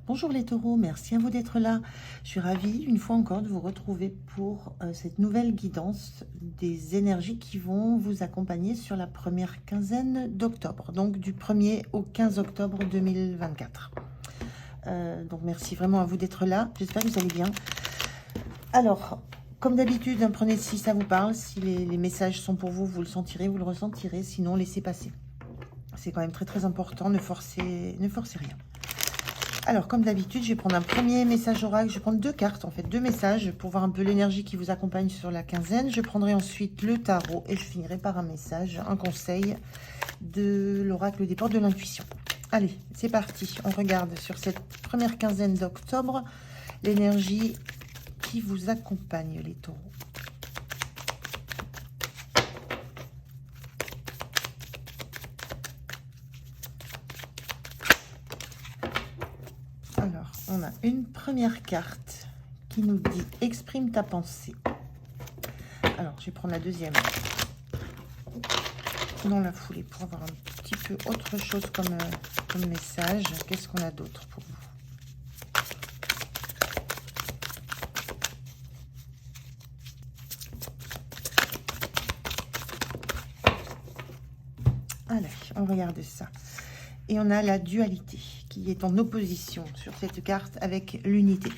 Bonjour les taureaux, merci à vous d'être là. Je suis ravie une fois encore de vous retrouver pour cette nouvelle guidance des énergies qui vont vous accompagner sur la première quinzaine d'octobre, donc du 1er au 15 octobre 2024. Donc merci vraiment à vous d'être là, j'espère que vous allez bien. Alors, comme d'habitude, prenez si ça vous parle, si les messages sont pour vous, vous le sentirez, vous le ressentirez, sinon laissez passer. C'est quand même très très important, ne forcez rien. Alors, comme d'habitude, je vais prendre un premier message oracle. Je vais prendre deux cartes, en fait, deux messages pour voir un peu l'énergie qui vous accompagne sur la quinzaine. Je prendrai ensuite le tarot et je finirai par un message, un conseil de l'oracle des portes de l'intuition. Allez, c'est parti. On regarde sur cette première quinzaine d'octobre l'énergie qui vous accompagne, les taureaux. Alors, on a une première carte qui nous dit « Exprime ta pensée ». Alors, je vais prendre la deuxième dans la foulée pour avoir un petit peu autre chose comme message. Qu'est-ce qu'on a d'autre pour vous? Allez, on regarde ça. Et on a la dualité qui est en opposition sur cette carte avec l'unité.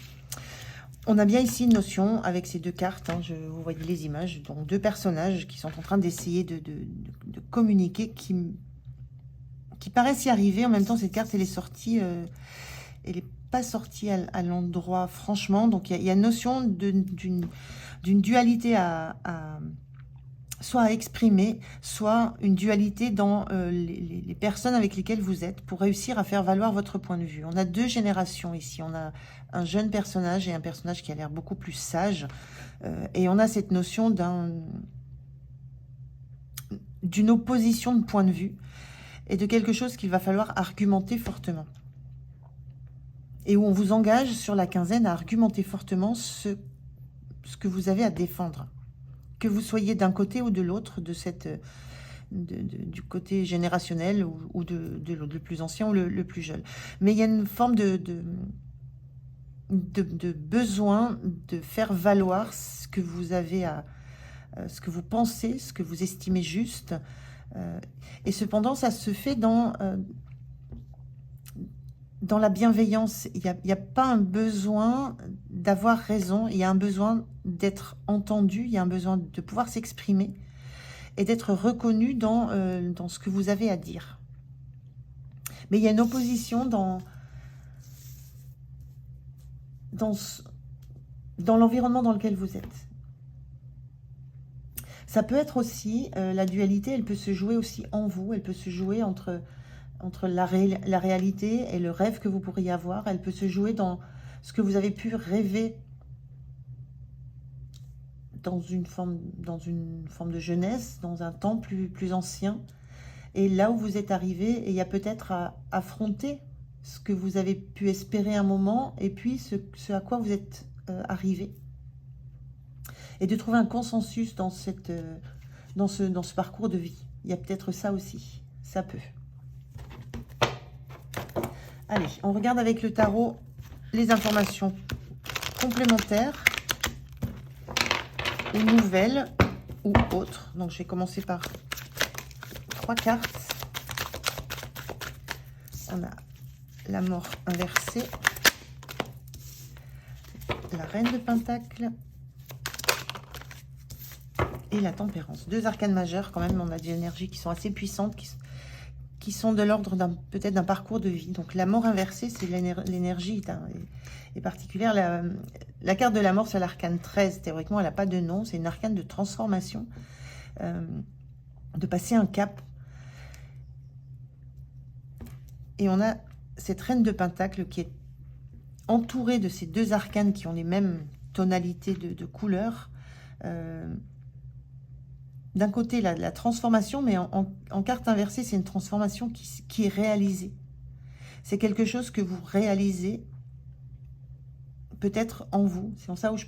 On a bien ici une notion avec ces deux cartes, vous voyez les images, donc deux personnages qui sont en train d'essayer de communiquer, qui paraissent y arriver. En même temps, cette carte, elle est sortie, elle n'est pas sortie à l'endroit franchement. Donc, il y a une notion d'une dualité soit à exprimer, soit une dualité dans les personnes avec lesquelles vous êtes pour réussir à faire valoir votre point de vue. On a deux générations ici. On a un jeune personnage et un personnage qui a l'air beaucoup plus sage. Et on a cette notion d'une opposition de point de vue et de quelque chose qu'il va falloir argumenter fortement. Et où on vous engage sur la quinzaine à argumenter fortement ce que vous avez à défendre. Que vous soyez d'un côté ou de l'autre, du côté générationnel ou de le plus ancien ou le plus jeune. Mais il y a une forme de besoin de faire valoir ce que vous avez ce que vous pensez, ce que vous estimez juste. Et cependant, ça se fait dans la bienveillance. Il n'y a pas un besoin d'avoir raison, il y a un besoin d'être entendu, il y a un besoin de pouvoir s'exprimer et d'être reconnu dans ce que vous avez à dire. Mais il y a une opposition dans l'environnement dans lequel vous êtes. Ça peut être aussi, la dualité, elle peut se jouer aussi en vous, elle peut se jouer entre la réalité et le rêve que vous pourriez avoir. Elle peut se jouer dans ce que vous avez pu rêver dans une forme de jeunesse, dans un temps plus ancien. Et là où vous êtes arrivé, et il y a peut-être à affronter ce que vous avez pu espérer un moment et puis ce à quoi vous êtes arrivé. Et de trouver un consensus dans ce parcours de vie. Il y a peut-être ça aussi. Ça peut. Allez, on regarde avec le tarot les informations complémentaires ou nouvelles ou autres. Donc, je vais commencer par 3 cartes. On a la mort inversée, la reine de Pentacle et la tempérance. 2 arcanes majeures quand même. On a des énergies qui sont assez puissantes, qui sont de l'ordre peut-être d'un parcours de vie. Donc la mort inversée, c'est l'énergie est particulière. La carte de la mort, c'est l'arcane 13. Théoriquement, elle n'a pas de nom. C'est une arcane de transformation, de passer un cap. Et on a cette reine de Pentacle qui est entourée de ces 2 arcanes qui ont les mêmes tonalités de couleurs. D'un côté, la transformation, mais en carte inversée, c'est une transformation qui est réalisée. C'est quelque chose que vous réalisez peut-être en vous. C'est en ça où je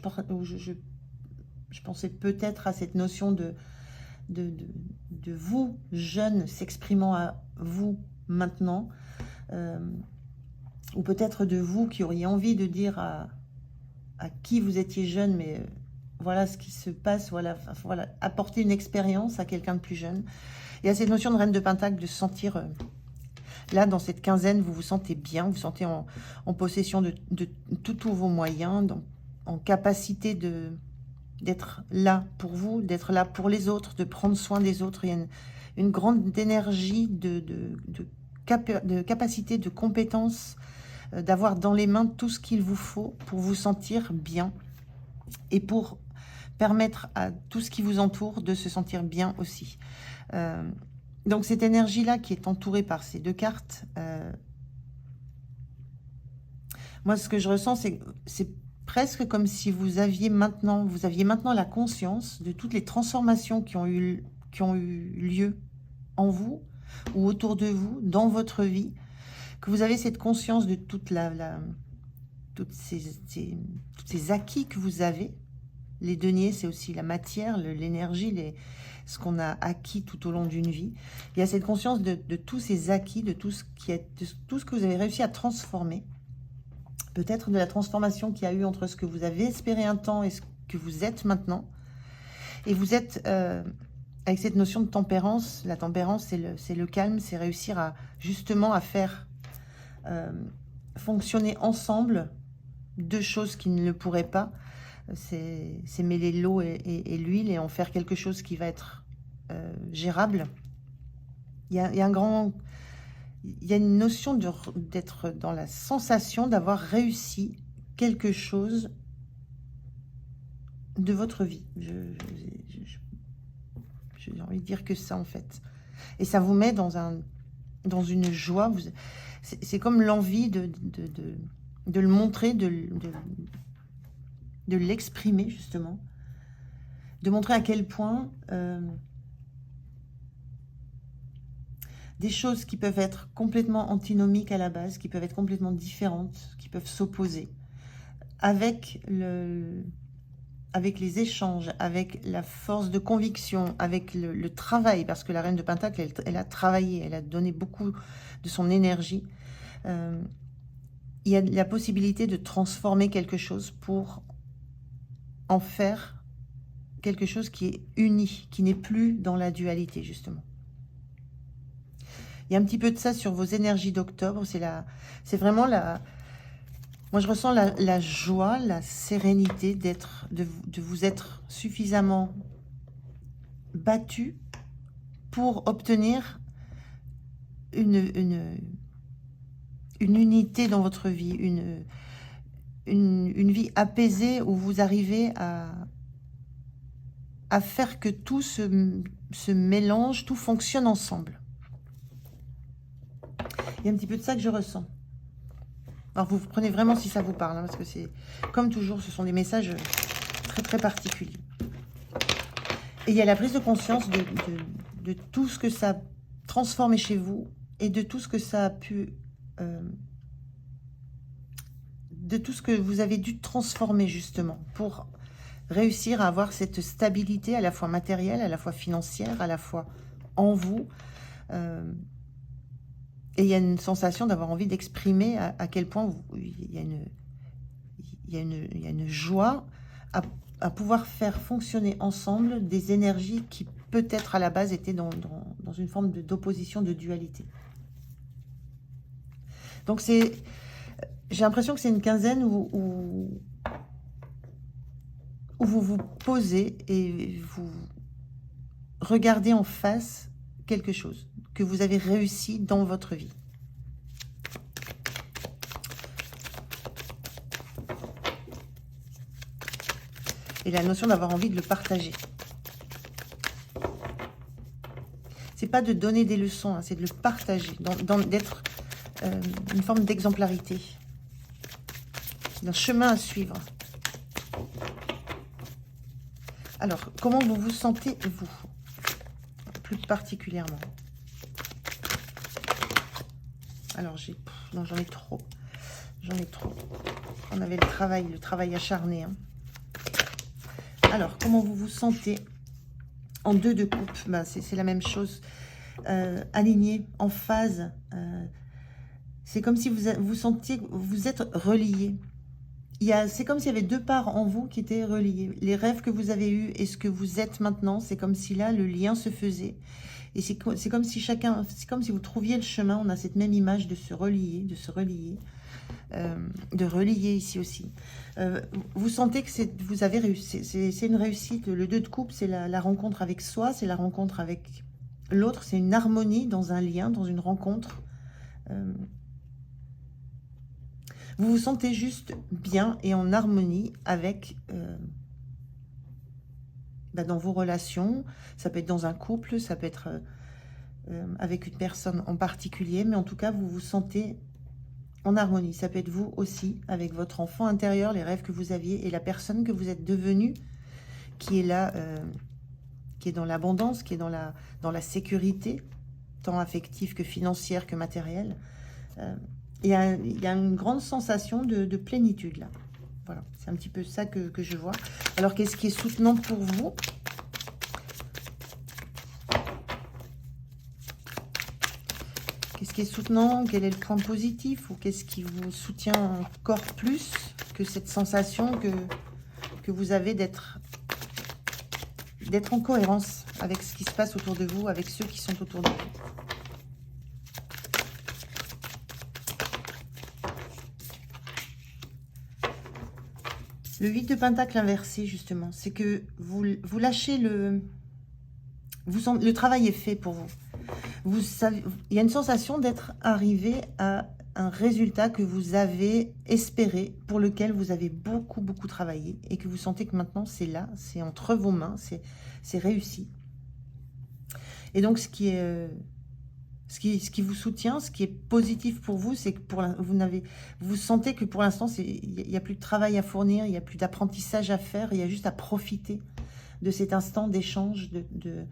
pensais peut-être à cette notion de vous, jeunes, s'exprimant à vous maintenant. ou peut-être de vous qui auriez envie de dire à qui vous étiez jeune, mais voilà ce qui se passe, voilà, voilà, apporter une expérience à quelqu'un de plus jeune. Il y a cette notion de reine de Pentacle, de se sentir, là, dans cette quinzaine, vous vous sentez bien, vous vous sentez en possession de tous vos moyens, en capacité d'être là pour vous, d'être là pour les autres, de prendre soin des autres. Il y a une grande énergie de capacité, de compétence, d'avoir dans les mains tout ce qu'il vous faut pour vous sentir bien et pour permettre à tout ce qui vous entoure de se sentir bien aussi. Donc cette énergie-là qui est entourée par ces deux cartes, moi ce que je ressens, c'est presque comme si vous aviez maintenant la conscience de toutes les transformations qui ont eu lieu en vous ou autour de vous, dans votre vie, que vous avez cette conscience de tous ces acquis que vous avez. Les deniers, c'est aussi la matière, l'énergie, ce qu'on a acquis tout au long d'une vie. Il y a cette conscience de tous ces acquis, de tout ce que vous avez réussi à transformer. Peut-être de la transformation qu'il y a eu entre ce que vous avez espéré un temps et ce que vous êtes maintenant. Et vous êtes avec cette notion de tempérance. La tempérance, c'est le calme, c'est réussir justement à faire fonctionner ensemble deux choses qui ne le pourraient pas. C'est mêler l'eau et l'huile et en faire quelque chose qui va être gérable. Il y a une notion d'être dans la sensation d'avoir réussi quelque chose de votre vie. J'ai envie de dire que ça, en fait. Et ça vous met dans une joie. C'est comme l'envie de le montrer, de l'exprimer, justement. De montrer à quel point des choses qui peuvent être complètement antinomiques à la base, qui peuvent être complètement différentes, qui peuvent s'opposer, avec les échanges, avec la force de conviction, avec le travail, parce que la reine de Pentacle, elle a travaillé, elle a donné beaucoup de son énergie. Il y a la possibilité de transformer quelque chose pour en faire quelque chose qui est uni, qui n'est plus dans la dualité, justement. Il y a un petit peu de ça sur vos énergies d'octobre. C'est vraiment moi, je ressens la joie, la sérénité de vous être suffisamment battu pour obtenir une unité dans votre vie, une vie apaisée où vous arrivez à faire que tout se mélange, tout fonctionne ensemble. Il y a un petit peu de ça que je ressens. Alors, vous prenez vraiment si ça vous parle, hein, parce que c'est, comme toujours, ce sont des messages très, très particuliers. Et il y a la prise de conscience de tout ce que ça a transformé chez vous et de tout ce que ça a pu... de tout ce que vous avez dû transformer, justement, pour réussir à avoir cette stabilité à la fois matérielle, à la fois financière, à la fois en vous. Et il y a une sensation d'avoir envie d'exprimer à quel point il y a une joie à pouvoir faire fonctionner ensemble des énergies qui peut-être à la base étaient dans une forme d'opposition, de dualité. Donc j'ai l'impression que c'est une quinzaine où vous vous posez et vous regardez en face quelque chose que vous avez réussi dans votre vie. Et la notion d'avoir envie de le partager. C'est pas de donner des leçons, hein, c'est de le partager, d'être une forme d'exemplarité, d'un chemin à suivre. Alors, comment vous vous sentez, vous, plus particulièrement? Alors, non, j'en ai trop. J'en ai trop. On avait le travail acharné. Hein. Alors, comment vous vous sentez en 2 de coupe? C'est la même chose. Aligné, en phase. C'est comme si vous sentiez que vous êtes relié. C'est comme s'il y avait deux parts en vous qui étaient reliées. Les rêves que vous avez eus et ce que vous êtes maintenant, c'est comme si là, le lien se faisait. Et c'est comme si c'est comme si vous trouviez le chemin. On a cette même image de se relier, de relier ici aussi. Vous sentez que vous avez réussi. C'est une réussite. Le 2 de coupe, c'est la rencontre avec soi, c'est la rencontre avec l'autre. C'est une harmonie dans un lien, dans une rencontre. Vous vous sentez juste bien et en harmonie avec dans vos relations. Ça peut être dans un couple, ça peut être avec une personne en particulier, mais en tout cas, vous vous sentez en harmonie. Ça peut être vous aussi, avec votre enfant intérieur, les rêves que vous aviez et la personne que vous êtes devenue, qui est là, qui est dans l'abondance, qui est dans la sécurité, tant affective que financière que matérielle. Il y a une grande sensation de plénitude là. Voilà, c'est un petit peu ça que je vois. Alors, qu'est-ce qui est soutenant pour vous? Qu'est-ce qui est soutenant? Quel est le point positif? Ou qu'est-ce qui vous soutient encore plus que cette sensation que vous avez d'être en cohérence avec ce qui se passe autour de vous, avec ceux qui sont autour de vous? Le 8 de Pentacle inversé, justement, c'est que vous lâchez le travail est fait pour vous. Vous savez, il y a une sensation d'être arrivé à un résultat que vous avez espéré, pour lequel vous avez beaucoup, beaucoup travaillé, et que vous sentez que maintenant, c'est là, c'est entre vos mains, c'est réussi. Et donc, ce qui vous soutient, ce qui est positif pour vous, c'est que vous sentez que pour l'instant, il n'y a plus de travail à fournir, il n'y a plus d'apprentissage à faire, il y a juste à profiter de cet instant d'échange, de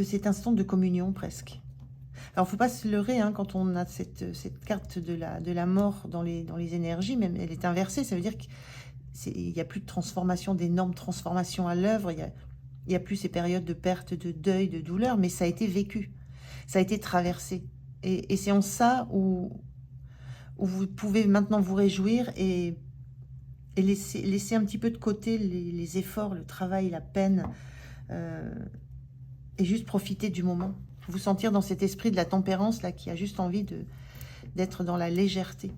cet instant de communion presque. Alors, il ne faut pas se leurrer hein, quand on a cette carte de la mort dans les énergies, même elle est inversée, ça veut dire qu'il n'y a plus de transformation, d'énormes transformations à l'œuvre, il n'y a plus ces périodes de perte, de deuil, de douleur, mais ça a été vécu, ça a été traversé. Et c'est en ça où vous pouvez maintenant vous réjouir et laisser un petit peu de côté les efforts, le travail, la peine, et juste profiter du moment. Vous sentir dans cet esprit de la tempérance là, qui a juste envie d'être dans la légèreté.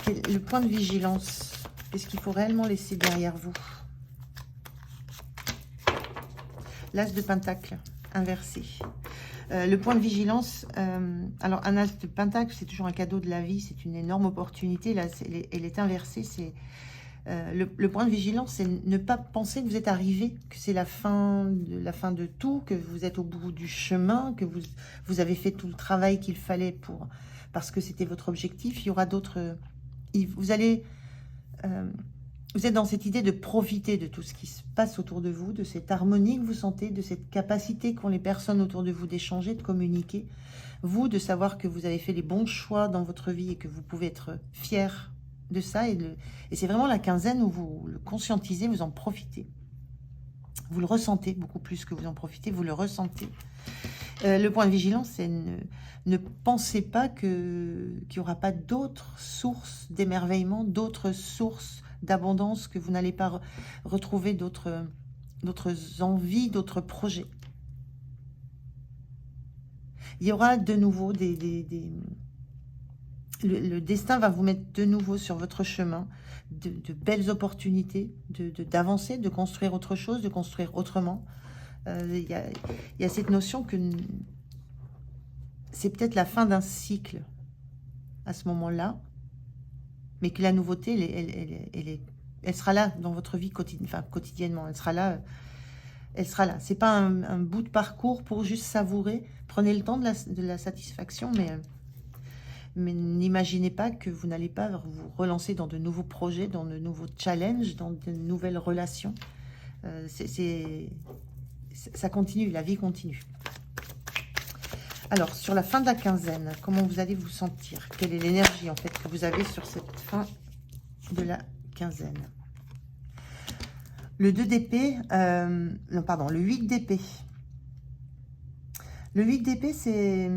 Le point de vigilance, qu'est-ce qu'il faut réellement laisser derrière vous? L'As de Pentacle inversé. Le point de vigilance, alors un As de Pentacle, c'est toujours un cadeau de la vie, c'est une énorme opportunité. Là, elle est inversée, c'est le point de vigilance, c'est ne pas penser que vous êtes arrivé, que c'est la fin de tout, que vous êtes au bout du chemin, que vous avez fait tout le travail qu'il fallait parce que c'était votre objectif. Il y aura d'autres... Vous êtes dans cette idée de profiter de tout ce qui se passe autour de vous, de cette harmonie que vous sentez, de cette capacité qu'ont les personnes autour de vous d'échanger, de communiquer. Vous, de savoir que vous avez fait les bons choix dans votre vie et que vous pouvez être fier de ça. Et c'est vraiment la quinzaine où vous le conscientisez, vous en profitez. Vous le ressentez beaucoup plus que vous en profitez, vous le ressentez. Le point de vigilance, c'est ne pensez pas qu'il n'y aura pas d'autres sources d'émerveillement, d'autres sources d'abondance, que vous n'allez pas retrouver d'autres envies, d'autres projets. Il y aura de nouveau le destin va vous mettre de nouveau sur votre chemin de belles opportunités, d'avancer, de construire autre chose, de construire autrement. Il y a cette notion que c'est peut-être la fin d'un cycle à ce moment-là, mais que la nouveauté, elle sera là dans votre vie quotidiennement. Elle sera là. C'est pas un bout de parcours pour juste savourer. Prenez le temps de la satisfaction, mais n'imaginez pas que vous n'allez pas vous relancer dans de nouveaux projets, dans de nouveaux challenges, dans de nouvelles relations. Ça continue, la vie continue. Alors, sur la fin de la quinzaine, comment vous allez vous sentir? Quelle est l'énergie, en fait, que vous avez sur cette fin de la quinzaine? Le 2 d'épée, non, pardon, le 8 d'épée. Le 8 d'épée, c'est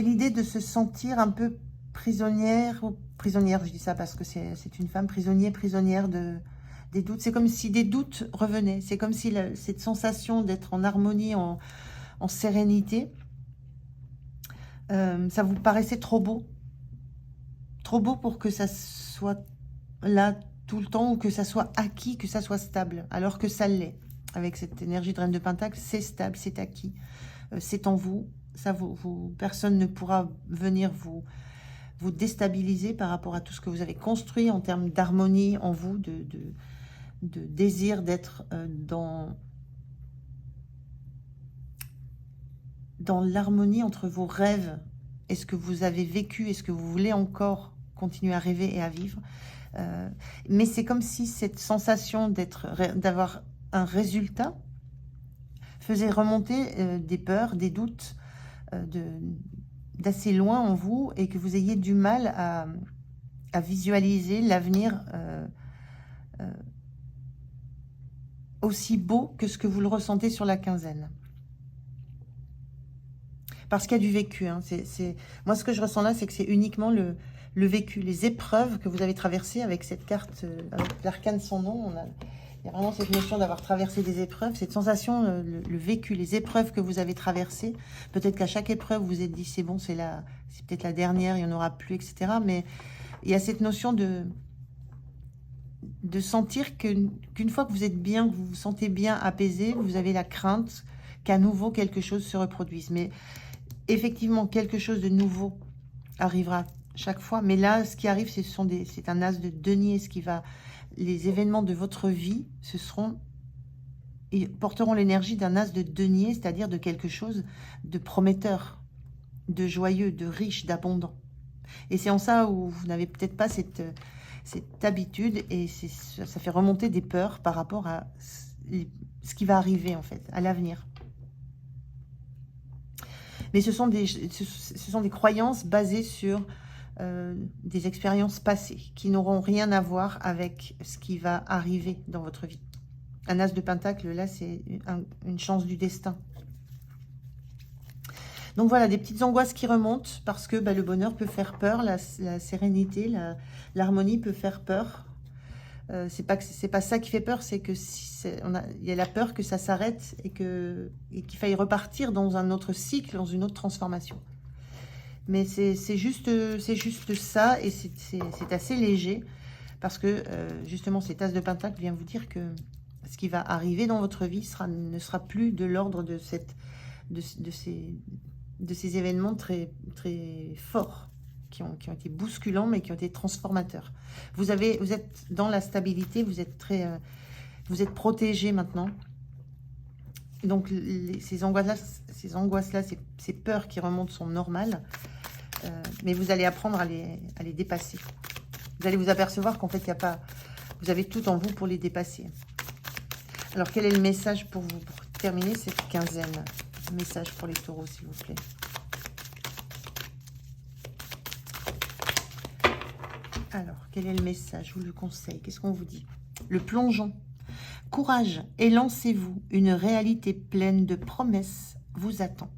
l'idée de se sentir un peu prisonnière, ou prisonnière, je dis ça parce que c'est une femme, prisonnière des doutes. C'est comme si des doutes revenaient. C'est comme si cette sensation d'être en harmonie, en sérénité, ça vous paraissait trop beau. Trop beau pour que ça soit là tout le temps, ou que ça soit acquis, que ça soit stable, alors que ça l'est. Avec cette énergie de Reine de Pentacle, c'est stable, c'est acquis, c'est en vous. Ça, personne ne pourra venir vous déstabiliser par rapport à tout ce que vous avez construit en termes d'harmonie en vous, de désir d'être dans l'harmonie entre vos rêves et ce que vous avez vécu et ce que vous voulez encore continuer à rêver et à vivre. Mais c'est comme si cette sensation d'avoir un résultat faisait remonter des peurs, des doutes d'assez loin en vous, et que vous ayez du mal à visualiser l'avenir aussi beau que ce que vous le ressentez sur la quinzaine. Parce qu'il y a du vécu. Hein. Moi, ce que je ressens là, c'est que c'est uniquement le vécu, les épreuves que vous avez traversées avec cette carte, avec l'arcane sans nom. Il y a vraiment cette notion d'avoir traversé des épreuves, cette sensation, le vécu, les épreuves que vous avez traversées. Peut-être qu'à chaque épreuve, vous vous êtes dit, c'est bon, c'est peut-être la dernière, il n'y en aura plus, etc. Mais il y a cette notion de sentir qu'une fois que vous êtes bien, que vous vous sentez bien apaisé, vous avez la crainte qu'à nouveau quelque chose se reproduise. Mais effectivement, quelque chose de nouveau arrivera chaque fois. Mais là, ce qui arrive, c'est un as de denier. Les événements de votre vie, ils porteront l'énergie d'un as de denier, c'est-à-dire de quelque chose de prometteur, de joyeux, de riche, d'abondant. Et c'est en ça où vous n'avez peut-être pas cette habitude, et ça fait remonter des peurs par rapport à ce qui va arriver, en fait, à l'avenir. Mais ce sont des croyances basées sur des expériences passées qui n'auront rien à voir avec ce qui va arriver dans votre vie. Un as de pentacle, là, c'est une chance du destin. Donc voilà, des petites angoisses qui remontent parce que le bonheur peut faire peur, la sérénité, l'harmonie peut faire peur. C'est pas ça qui fait peur, c'est que il y a la peur que ça s'arrête et qu'il faille repartir dans un autre cycle, dans une autre transformation. Mais c'est juste ça, et c'est assez léger parce que justement cet as de pentacle vient vous dire que ce qui va arriver dans votre vie ne sera plus de l'ordre de ces événements très, très forts qui ont été bousculants, mais qui ont été transformateurs. Vous êtes dans la stabilité, vous êtes protégé maintenant. Donc ces angoisses-là, ces peurs qui remontent sont normales, mais vous allez apprendre à les dépasser. Vous allez vous apercevoir qu'en fait, vous avez tout en vous pour les dépasser. Alors, quel est le message pour vous, pour terminer cette quinzaine? Message pour les taureaux, s'il vous plaît. Alors, quel est le message ou le conseil? Qu'est-ce qu'on vous dit? Le plongeon. Courage et lancez-vous. Une réalité pleine de promesses vous attend.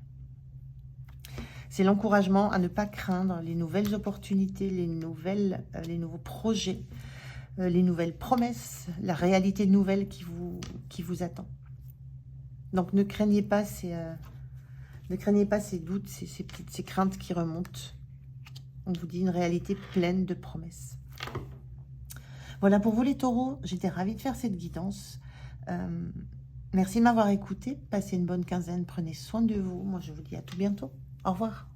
C'est l'encouragement à ne pas craindre les nouvelles opportunités, les nouveaux projets, les nouvelles promesses, la réalité nouvelle qui vous attend. Donc ne craignez pas ces doutes, ces craintes qui remontent. On vous dit une réalité pleine de promesses. Voilà pour vous les taureaux, j'étais ravie de faire cette guidance. Merci de m'avoir écouté, passez une bonne quinzaine, prenez soin de vous. Moi je vous dis à tout bientôt, au revoir.